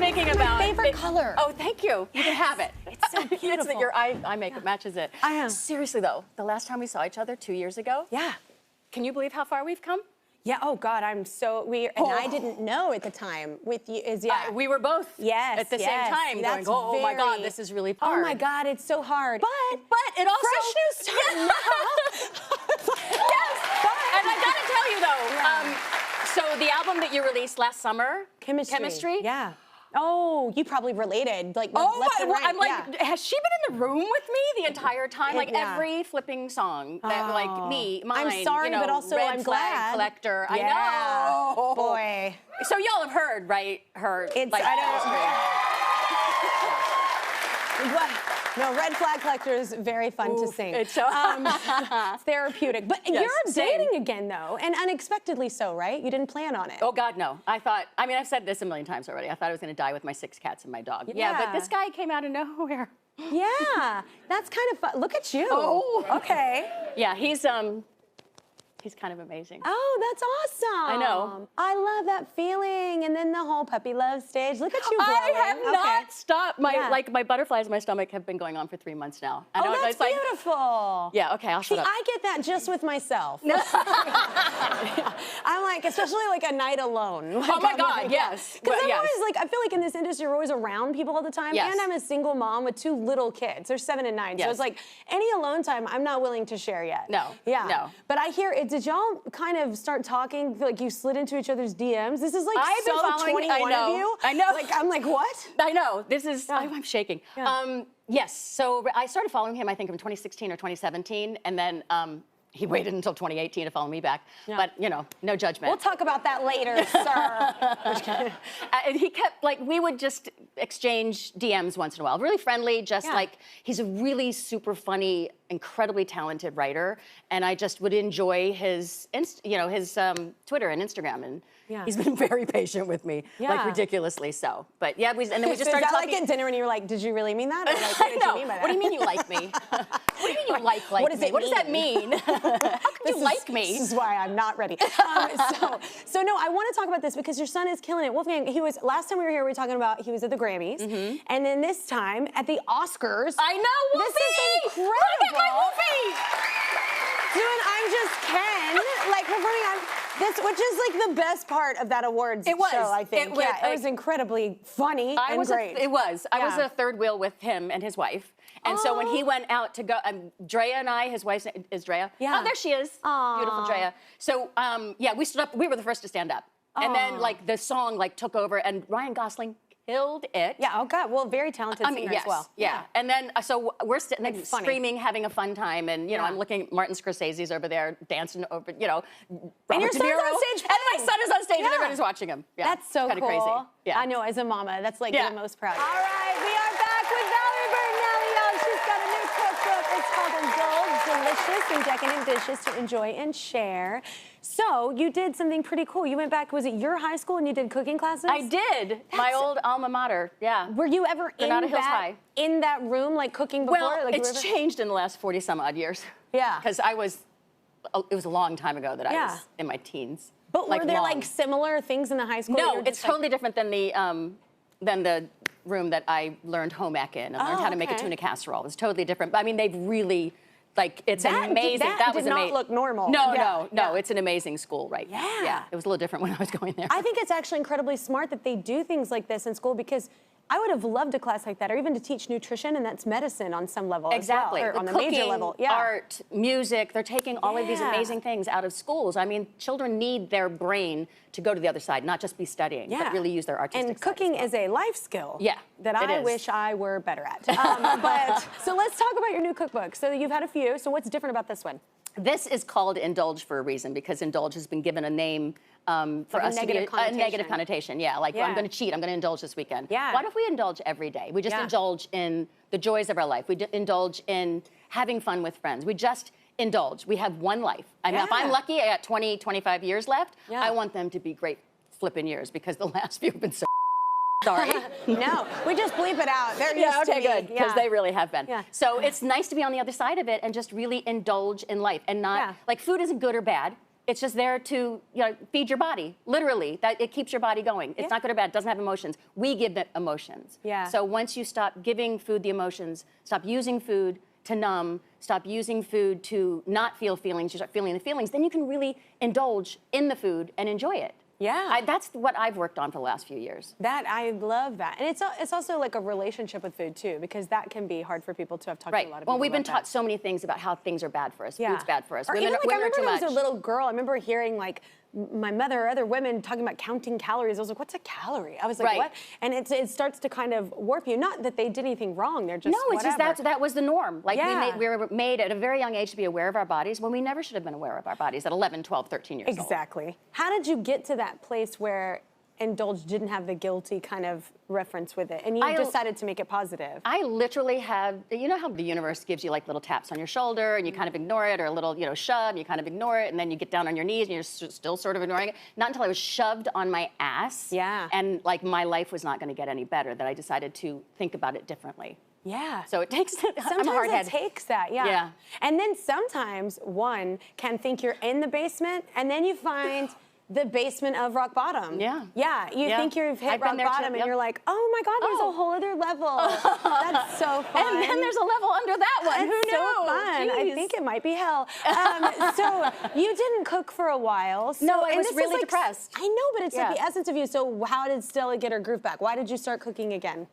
thinking about my favorite color. Oh, thank you. You can have it. It's so beautiful. Your eye makeup matches it. I am. Seriously though, the last time we saw each other 2 years ago. Yeah. Can you believe how far we've come? Yeah. Oh God, and I didn't know at the time. With you is we were both. Yes. At the same time, That's going, oh my God, this is really hard. Oh my God, it's so hard. But it also fresh new start now. Yes. And I gotta tell you though, so the album that you released last summer, Chemistry. Yeah. Oh, you probably related, like left and right. I'm like, has she been in the room with me the entire time? Like every flipping song that, like mine. I'm sorry, but also Red I'm Flag glad. Collector. Yeah. I know. Boy. So y'all have heard, right? No, Red Flag Collector is very fun to sing. It's so it's therapeutic. But yes, you're dating again, though, and unexpectedly so, right? You didn't plan on it. Oh, God, no. I mean, I've said this a million times already. I thought I was going to die with my 6 cats and my dog. Yeah, but this guy came out of nowhere. Yeah, that's kind of fun. Look at you. Oh. Okay. Yeah, he's kind of amazing. Oh, that's awesome. I know. I love that feeling. And then the whole puppy love stage. Look at you glowing. I have not stopped. My butterflies in my stomach have been going on for 3 months now. I know, that's beautiful. Yeah, okay, I'll shut up. I get that just with myself. I'm like, especially like a night alone. Like, oh my God, yes. Because I'm always like, I feel like in this industry, you're always around people all the time. Yes. And I'm a single mom with 2 little kids. They're 7 and 9. So it's like, any alone time, I'm not willing to share yet. No. Yeah. No. But I hear it. Did y'all kind of start talking? Feel like you slid into each other's DMs? This is like I've been following, 21 of you. I know. Like, I'm like, what? I know. This is, I'm shaking. Yeah. Yes, so I started following him, I think, in 2016 or 2017, and then he waited until 2018 to follow me back. Yeah. But, you know, no judgment. We'll talk about that later, sir. And he kept, like, we would just exchange DMs once in a while. Really friendly, just like, he's a really super funny, incredibly talented writer, and I just would enjoy his, Twitter and Instagram, and he's been very patient with me, like ridiculously so. But yeah, and then we just started talking. Like at dinner and you were like, did you really mean that? Or like, what did you mean by that? What do you mean you like me? What do you mean you like me? What does that mean? How could you like me? This is why I'm not ready. So no, I want to talk about this because your son is killing it. Wolfgang, last time we were here, we were talking about he was at the Grammys, and then this time at the Oscars. I know, Wolfie! This is incredible. Look at my Wolfie! Doing I'm Just Ken, like performing on this, which is like the best part of that awards show, I think. It was incredibly funny and great. I was a third wheel with him and his wife. And so when he went out to go, Drea and I, his wife's name is Drea. Yeah. Oh, there she is. Beautiful Drea. So, we stood up. We were the first to stand up. And then, like, the song, like, took over. And Ryan Gosling killed it. Yeah, oh, God. Well, very talented singer as well. Yeah. And then, so we're sitting like, screaming, having a fun time. And, you know, I'm looking, Martin Scorsese's over there dancing over, and your son's on stage. And my son is on stage and everybody's watching him. Yeah. That's so Kinda cool. Crazy. Yeah. I know, as a mama, that's like the most proud. All right, we are back with Valerie Bertinelli, y'all. She's got a new cookbook. It's called Indulge, Delicious and Decadent Dishes to Enjoy and Share. So you did something pretty cool. You went back, was it your high school, and you did cooking classes? I did. My old alma mater, yeah. Were you ever in that room, like cooking before? Well, like, it's changed in the last 40 some odd years. Yeah. Because it was a long time ago that I was in my teens. But were there like similar things in the high school? No, it's totally different than the room that I learned home ec in and learned how to make a tuna casserole. It's totally different. But I mean, they've really, like, it's amazing. That did not look normal. No, it's an amazing school, right? Yeah. It was a little different when I was going there. I think it's actually incredibly smart that they do things like this in school because I would have loved a class like that, or even to teach nutrition, and that's medicine on some level exactly. as well, or on the cooking, major level. Art, music, they're taking all of these amazing things out of schools. I mean, children need their brain to go to the other side, not just be studying, but really use their artistic And cooking is a life skill that I wish I were better at. So let's talk about your new cookbook. So you've had a few, so what's different about this one? This is called Indulge for a reason, because Indulge has been given a name for us to be a negative connotation. Yeah, like I'm going to cheat, I'm going to indulge this weekend. Yeah. Why don't we indulge every day? We just indulge in the joys of our life. We indulge in having fun with friends. We just indulge. We have one life. I mean, if I'm lucky, I got 20, 25 years left. I want them to be great flipping years, because the last few have been so sorry. No, we just bleep it out. They're used to good, because they really have been. Yeah. So it's nice to be on the other side of it and just really indulge in life and not, like, food isn't good or bad. It's just there to feed your body, literally. That it keeps your body going. It's not good or bad. It doesn't have emotions. We give it emotions. Yeah. So once you stop giving food the emotions, stop using food to numb, stop using food to not feel feelings, you start feeling the feelings, then you can really indulge in the food and enjoy it. Yeah. That's what I've worked on for the last few years. I love that. And it's also like a relationship with food, too, because that can be hard for people to have talked to a lot of people. Well, we've been about taught so many things about how things are bad for us. Yeah. Food's bad for us. Or Women, even, like, women I are too remember much. when I was a little girl, I remember hearing, like, my mother or other women talking about counting calories. I was like, what's a calorie? I was like, what? And it starts to kind of warp you. Not that they did anything wrong. They're just No, it's just that was the norm. Like we were made at a very young age to be aware of our bodies when we never should have been aware of our bodies at 11, 12, 13 years old. Exactly. How did you get to that place where Indulge didn't have the guilty kind of reference with it, and you decided to make it positive? I literally have, you know how the universe gives you like little taps on your shoulder and you kind of ignore it, or a little, shove, and you kind of ignore it, and then you get down on your knees and you're still sort of ignoring it. Not until I was shoved on my ass, and like my life was not going to get any better, that I decided to think about it differently. Yeah. So it takes, sometimes it takes that, Yeah. And then sometimes one can think you're in the basement, and then you find the basement of rock bottom. Yeah. Yeah, you think you've hit rock bottom, and you're like, oh my God, there's a whole other level. That's so fun. And then there's a level under that one. Who knew? So fun. Jeez. I think it might be hell. So you didn't cook for a while. So, no, I was really depressed. I know, but it's like the essence of you. So how did Stella get her groove back? Why did you start cooking again?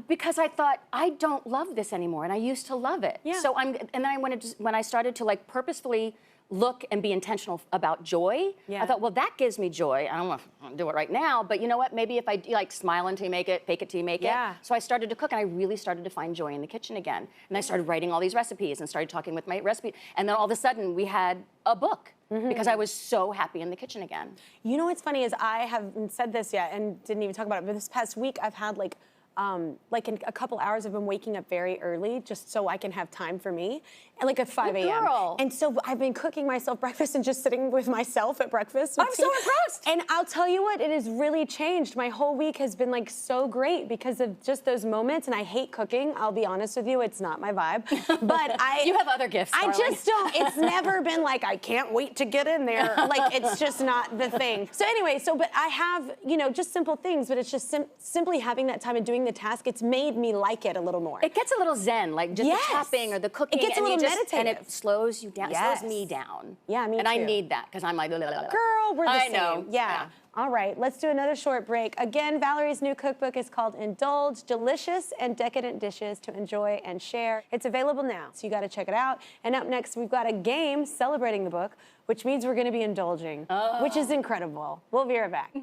Because I thought, I don't love this anymore, and I used to love it. Yeah. So and then when I started to like purposefully look and be intentional about joy, I thought, well, that gives me joy. I don't want to do it right now, but you know what? Maybe if I like smile until you make it, fake it till you make it. So I started to cook, and I really started to find joy in the kitchen again. And I started writing all these recipes and started talking with my recipe. And then all of a sudden, we had a book. Because I was so happy in the kitchen again. You know what's funny is I haven't said this yet and didn't even talk about it, but this past week I've had like in a couple hours I've been waking up very early just so I can have time for me, and like at 5 a.m. And so I've been cooking myself breakfast and just sitting with myself at breakfast. I'm so impressed. And I'll tell you what, it has really changed. My whole week has been like so great because of just those moments, and I hate cooking. I'll be honest with you, it's not my vibe. But You have other gifts, I darling. just don't, it's never been like, I can't wait to get in there. Like, it's just not the thing. So anyway, but I have, just simple things, but it's just simply having that time and doing the task, it's made me like it a little more. It gets a little zen, like just the chopping or the cooking. It gets a little meditative. And it slows you down. It slows me down. Yeah, me too. And I need that, because I'm like, girl, we're the same. I know. Yeah. All right, let's do another short break. Again, Valerie's new cookbook is called Indulge, Delicious and Decadent Dishes to Enjoy and Share. It's available now, so you got to check it out. And up next, we've got a game celebrating the book, which means we're going to be indulging, which is incredible. We'll be right back.